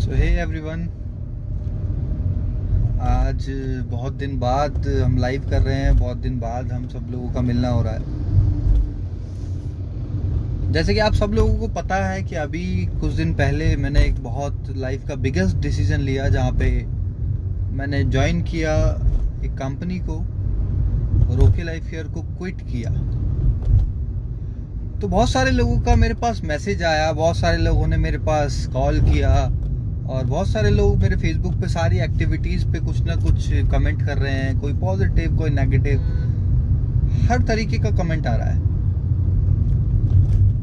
सो hey everyone, आज बहुत दिन बाद हम लाइव कर रहे हैं। बहुत दिन बाद हम सब लोगों का मिलना हो रहा है। जैसे कि आप सब लोगों को पता है कि अभी कुछ दिन पहले मैंने एक बहुत लाइफ का बिगेस्ट डिसीजन लिया, जहाँ पे मैंने ज्वाइन किया एक कंपनी को और ओके लाइफ केयर को क्विट किया। तो बहुत सारे लोगों का मेरे पास मैसेज आया, बहुत सारे लोगों ने मेरे पास कॉल किया और बहुत सारे लोग मेरे फेसबुक पे सारी एक्टिविटीज़ पे कुछ ना कुछ कमेंट कर रहे हैं। कोई पॉजिटिव, कोई नेगेटिव, हर तरीके का कमेंट आ रहा है।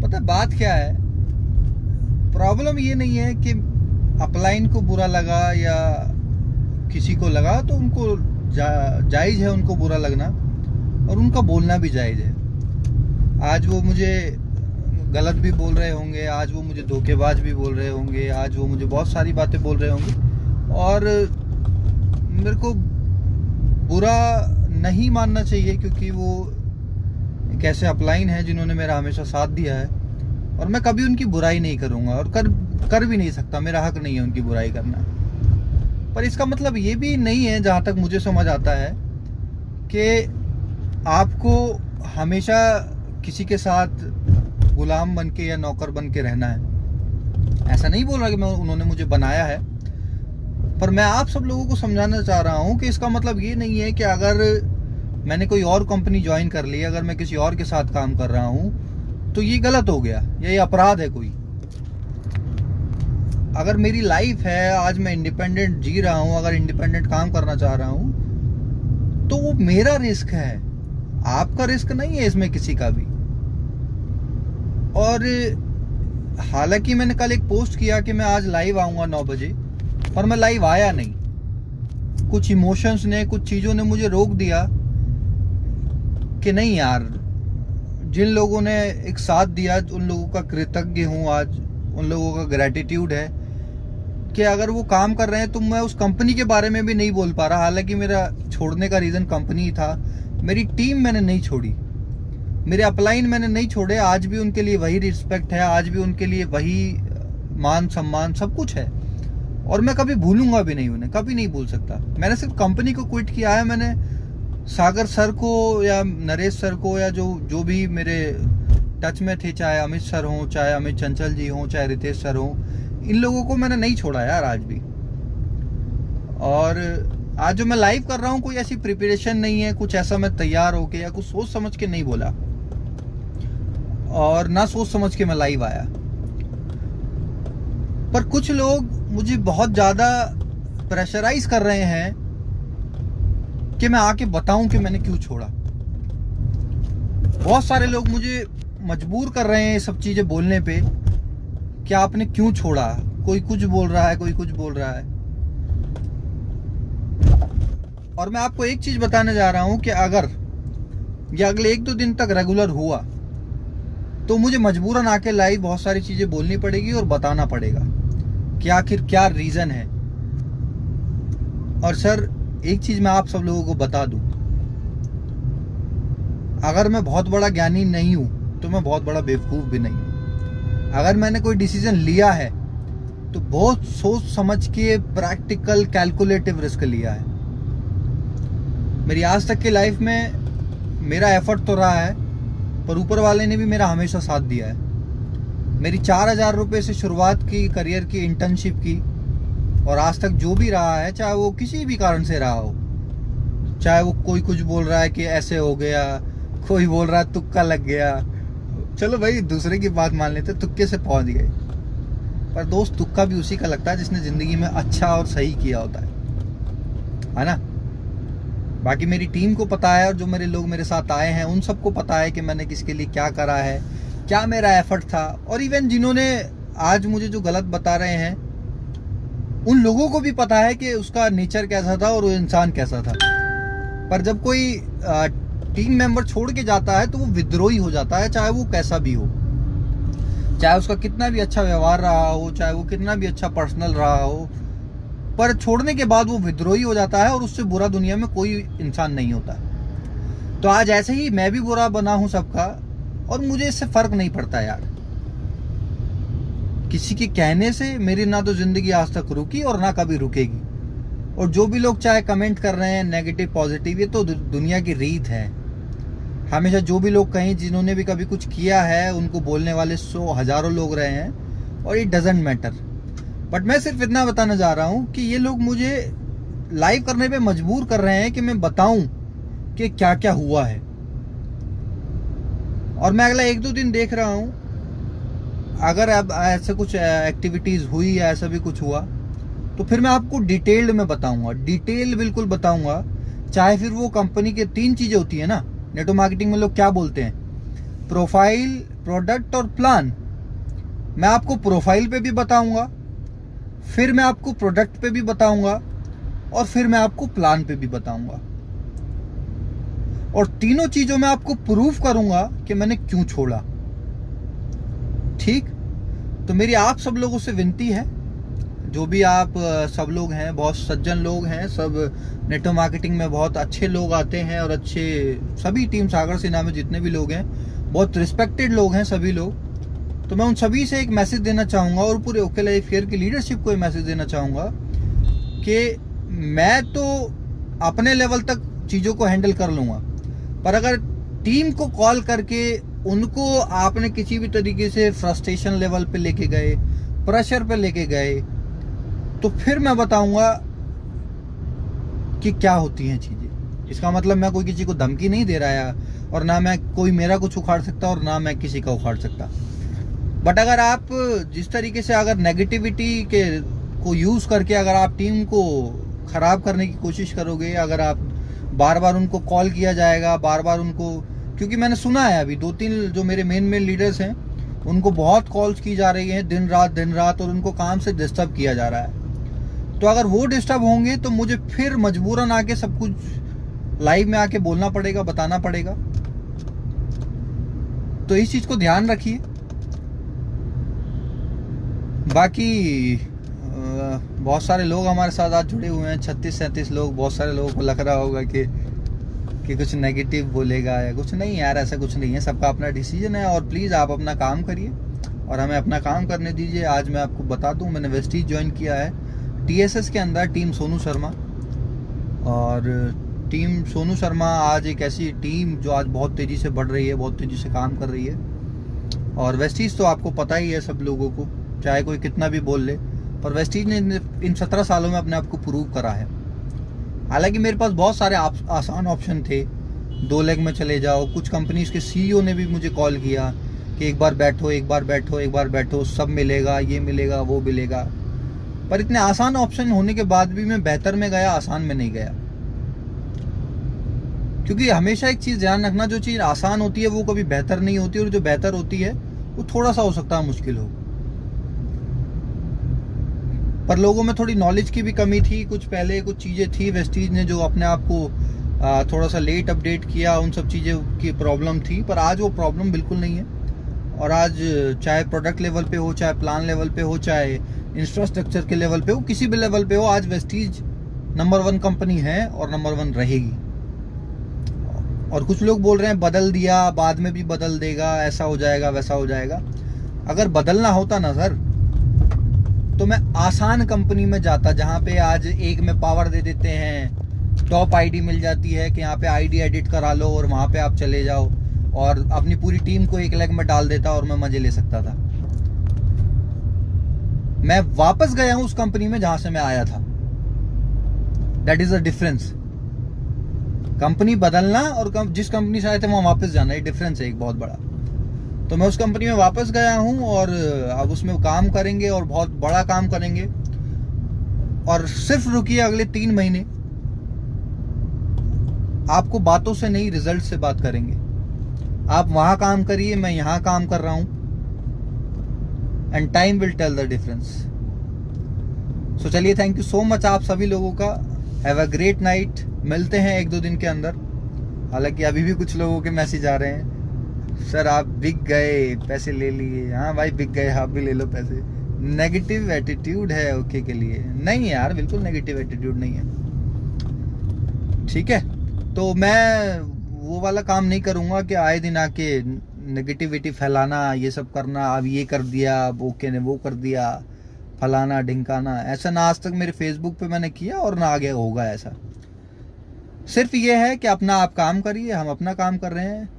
पता है बात क्या है? प्रॉब्लम ये नहीं है कि अपलाइन को बुरा लगा या किसी को लगा, तो उनको जायज़ है उनको बुरा लगना और उनका बोलना भी जायज़ है। आज वो मुझे गलत भी बोल रहे होंगे, आज वो मुझे धोखेबाज भी बोल रहे होंगे, आज वो मुझे बहुत सारी बातें बोल रहे होंगे और मेरे को बुरा नहीं मानना चाहिए, क्योंकि वो एक ऐसे अपलाइन है जिन्होंने मेरा हमेशा साथ दिया है और मैं कभी उनकी बुराई नहीं करूँगा और कर भी नहीं सकता। मेरा हक नहीं है उनकी बुराई करना। पर इसका मतलब ये भी नहीं है, जहाँ तक मुझे समझ आता है, कि आपको हमेशा किसी के साथ गुलाम बन के या नौकर बन के रहना है। ऐसा नहीं बोल रहा कि उन्होंने मुझे बनाया है, पर मैं आप सब लोगों को समझाना चाह रहा हूँ कि इसका मतलब ये नहीं है कि अगर मैंने कोई और कंपनी ज्वाइन कर ली, अगर मैं किसी और के साथ काम कर रहा हूँ, तो ये गलत हो गया या ये अपराध है कोई। अगर मेरी लाइफ है, आज मैं इंडिपेंडेंट जी रहा हूँ, अगर इंडिपेंडेंट काम करना चाह रहा हूँ, तो वो मेरा रिस्क है, आपका रिस्क नहीं है इसमें किसी का भी। और हालांकि मैंने कल एक पोस्ट किया कि मैं आज लाइव आऊँगा 9 बजे, पर मैं लाइव आया नहीं। कुछ इमोशंस ने, कुछ चीज़ों ने मुझे रोक दिया कि नहीं यार, जिन लोगों ने एक साथ दिया उन लोगों का कृतज्ञ हूँ, आज उन लोगों का ग्रैटिट्यूड है कि अगर वो काम कर रहे हैं। तो मैं उस कंपनी के बारे में भी नहीं बोल पा रहा, हालांकि मेरा छोड़ने का रीज़न कंपनी था। मेरी टीम मैंने नहीं छोड़ी, मेरे अपलाइन मैंने नहीं छोड़े। आज भी उनके लिए वही रिस्पेक्ट है, आज भी उनके लिए वही मान सम्मान सब कुछ है और मैं कभी भूलूंगा भी नहीं, उन्हें कभी नहीं भूल सकता। मैंने सिर्फ कंपनी को क्विट किया है। मैंने सागर सर को या नरेश सर को या जो भी मेरे टच में थे, चाहे अमित सर हों, चाहे अमित चंचल जी हों, चाहे रितेश सर हों, इन लोगों को मैंने नहीं छोड़ा यार आज भी। और आज जो मैं लाइव कर रहा हूँ, कोई ऐसी प्रिपरेशन नहीं है, कुछ ऐसा मैं तैयार होके या कुछ सोच समझ के नहीं बोला और ना सोच समझ के मैं लाइव आया। पर कुछ लोग मुझे बहुत ज्यादा प्रेशराइज कर रहे हैं कि मैं आके बताऊं कि मैंने क्यों छोड़ा। बहुत सारे लोग मुझे मजबूर कर रहे हैं ये सब चीजें बोलने पे कि आपने क्यों छोड़ा। कोई कुछ बोल रहा है, कोई कुछ बोल रहा है। और मैं आपको एक चीज बताने जा रहा हूं कि अगर ये अगले 1-2 दिन तक रेगुलर हुआ, तो मुझे मजबूरन आके लाइव बहुत सारी चीजें बोलनी पड़ेगी और बताना पड़ेगा कि आखिर क्या रीजन है। और सर, एक चीज मैं आप सब लोगों को बता दूं, अगर मैं बहुत बड़ा ज्ञानी नहीं हूं, तो मैं बहुत बड़ा बेवकूफ भी नहीं हूं। अगर मैंने कोई डिसीजन लिया है तो बहुत सोच समझ के, प्रैक्टिकल, कैलकुलेटिव रिस्क लिया है। मेरी आज तक की लाइफ में मेरा एफर्ट तो रहा है, पर ऊपर वाले ने भी मेरा हमेशा साथ दिया है। मेरी 4,000 रुपये से शुरुआत की करियर की, इंटर्नशिप की, और आज तक जो भी रहा है, चाहे वो किसी भी कारण से रहा हो, चाहे वो कोई कुछ बोल रहा है कि ऐसे हो गया, कोई बोल रहा है तुक्का लग गया। चलो भाई, दूसरे की बात मान लेते, तुक्के से पहुंच गए। पर दोस्त, तुक्का भी उसी का लगता है जिसने जिंदगी में अच्छा और सही किया होता है ना। बाकी मेरी टीम को पता है और जो मेरे लोग मेरे साथ आए हैं उन सबको पता है कि मैंने किसके लिए क्या करा है, क्या मेरा एफर्ट था। और इवन जिन्होंने आज मुझे जो गलत बता रहे हैं, उन लोगों को भी पता है कि उसका नेचर कैसा था और वो इंसान कैसा था। पर जब कोई टीम मेंबर छोड़ के जाता है तो वो विद्रोही हो जाता है, चाहे वो कैसा भी हो, चाहे उसका कितना भी अच्छा व्यवहार रहा हो, चाहे वो कितना भी अच्छा पर्सनल रहा हो, पर छोड़ने के बाद वो विद्रोही हो जाता है और उससे बुरा दुनिया में कोई इंसान नहीं होता। तो आज ऐसे ही मैं भी बुरा बना हूं सबका, और मुझे इससे फर्क नहीं पड़ता यार। किसी के कहने से मेरी ना तो जिंदगी आज तक रुकी और ना कभी रुकेगी। और जो भी लोग चाहे कमेंट कर रहे हैं नेगेटिव पॉजिटिव, ये तो दुनिया की रीत है। हमेशा जो भी लोग कहीं जिन्होंने भी कभी कुछ किया है उनको बोलने वाले 100 हजारों लोग रहे हैं और इट डजेंट मैटर। बट मैं सिर्फ इतना बताना चाह रहा हूं कि ये लोग मुझे लाइव करने पे मजबूर कर रहे हैं कि मैं बताऊं कि क्या क्या हुआ है। और मैं अगला 1-2 दिन देख रहा हूं, अगर अब ऐसे कुछ एक्टिविटीज हुई या ऐसा भी कुछ हुआ तो फिर मैं आपको डिटेल्ड में बताऊंगा, डिटेल बिल्कुल बताऊंगा। चाहे फिर वो कंपनी के 3 चीजें होती है ना, नेटवर्क मार्केटिंग में लोग क्या बोलते हैं, प्रोफाइल, प्रोडक्ट और प्लान। मैं आपको प्रोफाइल पे भी बताऊंगा, फिर मैं आपको प्रोडक्ट पे भी बताऊंगा और फिर मैं आपको प्लान पे भी बताऊंगा। और तीनों चीजों में आपको प्रूफ करूंगा कि मैंने क्यों छोड़ा। ठीक, तो मेरी आप सब लोगों से विनती है, जो भी आप सब लोग हैं, बहुत सज्जन लोग हैं, सब नेटवर्क मार्केटिंग में बहुत अच्छे लोग आते हैं और अच्छे सभी टीम सागर सिन्हा में जितने भी लोग हैं बहुत रिस्पेक्टेड लोग हैं सभी लोग। तो मैं उन सभी से एक मैसेज देना चाहूंगा और पूरे ओके लाइफ केयर की लीडरशिप को एक मैसेज देना चाहूंगा कि मैं तो अपने लेवल तक चीजों को हैंडल कर लूंगा, पर अगर टीम को कॉल करके उनको आपने किसी भी तरीके से फ्रस्ट्रेशन लेवल पे लेके गए, प्रेशर पे लेके गए, तो फिर मैं बताऊंगा कि क्या होती हैं चीजें। इसका मतलब मैं कोई किसी को धमकी नहीं दे रहा है और ना मैं कोई मेरा कुछ उखाड़ सकता और ना मैं किसी का उखाड़ सकता। बट अगर आप जिस तरीके से अगर नेगेटिविटी के को यूज करके अगर आप टीम को खराब करने की कोशिश करोगे, अगर आप बार बार उनको कॉल किया जाएगा, बार बार उनको, क्योंकि मैंने सुना है अभी 2-3 जो मेरे मेन लीडर्स हैं उनको बहुत कॉल्स की जा रही हैं दिन रात, और उनको काम से डिस्टर्ब किया जा रहा है। तो अगर वो डिस्टर्ब होंगे तो मुझे फिर मजबूरन आके सब कुछ लाइव में आके बोलना पड़ेगा, बताना पड़ेगा। तो इस चीज को ध्यान रखिए। बाकी बहुत सारे लोग हमारे साथ आज जुड़े हुए हैं, 36-37 लोग। बहुत सारे लोगों को लग रहा होगा कि कुछ नेगेटिव बोलेगा या कुछ। नहीं यार, ऐसा कुछ नहीं है, सबका अपना डिसीजन है। और प्लीज़ आप अपना काम करिए और हमें अपना काम करने दीजिए। आज मैं आपको बता दूं, मैंने वेस्टीज ज्वाइन किया है TSS के अंदर, टीम सोनू शर्मा। और टीम सोनू शर्मा आज एक ऐसी टीम जो आज बहुत तेज़ी से बढ़ रही है, बहुत तेज़ी से काम कर रही है। और वेस्टीज तो आपको पता ही है सब लोगों को, चाहे कोई कितना भी बोल ले, पर वेस्टीज ने इन 17 सालों में अपने आप को प्रूव करा है। हालांकि मेरे पास बहुत सारे आसान ऑप्शन थे, 2 लेग में चले जाओ। कुछ कंपनीज के CEO ने भी मुझे कॉल किया कि एक बार बैठो, सब मिलेगा, ये मिलेगा, वो मिलेगा। पर इतने आसान ऑप्शन होने के बाद भी मैं बेहतर में गया, आसान में नहीं गया। क्योंकि हमेशा एक चीज ध्यान रखना, जो चीज आसान होती है वो कभी बेहतर नहीं होती, और जो बेहतर होती है वो थोड़ा सा हो सकता है मुश्किल हो। पर लोगों में थोड़ी नॉलेज की भी कमी थी, कुछ पहले कुछ चीजें थी वेस्टीज ने जो अपने आप को थोड़ा सा लेट अपडेट किया, उन सब चीज़ों की प्रॉब्लम थी। पर आज वो प्रॉब्लम बिल्कुल नहीं है। और आज चाहे प्रोडक्ट लेवल पे हो, चाहे प्लान लेवल पे हो, चाहे इंफ्रास्ट्रक्चर के लेवल पे हो, किसी भी लेवल पे हो, आज वेस्टीज नंबर 1 कंपनी है और नंबर 1 रहेगी। और कुछ लोग बोल रहे हैं बदल दिया, बाद में भी बदल देगा, ऐसा हो जाएगा, वैसा हो जाएगा। अगर बदलना होता ना सर, तो मैं आसान कंपनी में जाता, जहां पे आज एक में पावर दे देते हैं, टॉप आईडी मिल जाती है कि यहाँ पे आईडी एडिट करा लो और वहां पे आप चले जाओ, और अपनी पूरी टीम को एक लेग में डाल देता और मैं मजे ले सकता था। मैं वापस गया हूं उस कंपनी में जहां से मैं आया था। That is the difference. Company बदलना और जिस कंपनी से आए थे वहां वापस जाना, ये डिफरेंस है एक बहुत बड़ा। तो मैं उस कंपनी में वापस गया हूं और अब उसमें काम करेंगे और बहुत बड़ा काम करेंगे। और सिर्फ रुकिए अगले 3 महीने, आपको बातों से नहीं रिजल्ट से बात करेंगे। आप वहां काम करिए, मैं यहां काम कर रहा हूं, and time will tell the difference. So चलिए, थैंक यू सो मच आप सभी लोगों का। Have a great night. मिलते हैं 1-2 दिन के अंदर। हालांकि अभी भी कुछ लोगों के मैसेज आ रहे हैं, सर आप बिक गए, पैसे ले लिए। हाँ भाई बिक गए, आप भी ले लो पैसे। नेगेटिव एटीट्यूड है ओके के लिए। नहीं यार, बिल्कुल नेगेटिव एटीट्यूड नहीं है। ठीक है, तो मैं वो वाला काम नहीं करूंगा कि आए दिन आके नेगेटिविटी फैलाना, ये सब करना, अब ये कर दिया, अब ओके ने वो कर दिया, फलाना ढिंकाना, ऐसा ना आज तक मेरे फेसबुक पे मैंने किया और ना आगे होगा ऐसा। सिर्फ ये है कि अपना आप काम करिए, हम अपना काम कर रहे हैं।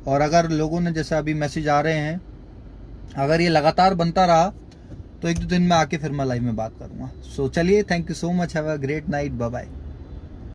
और अगर लोगों ने जैसे अभी मैसेज आ रहे हैं, अगर ये लगातार बनता रहा तो एक दो दिन में आके फिर मैं लाइव में बात करूंगा। सो चलिए, thank you so much, have a great night, bye bye.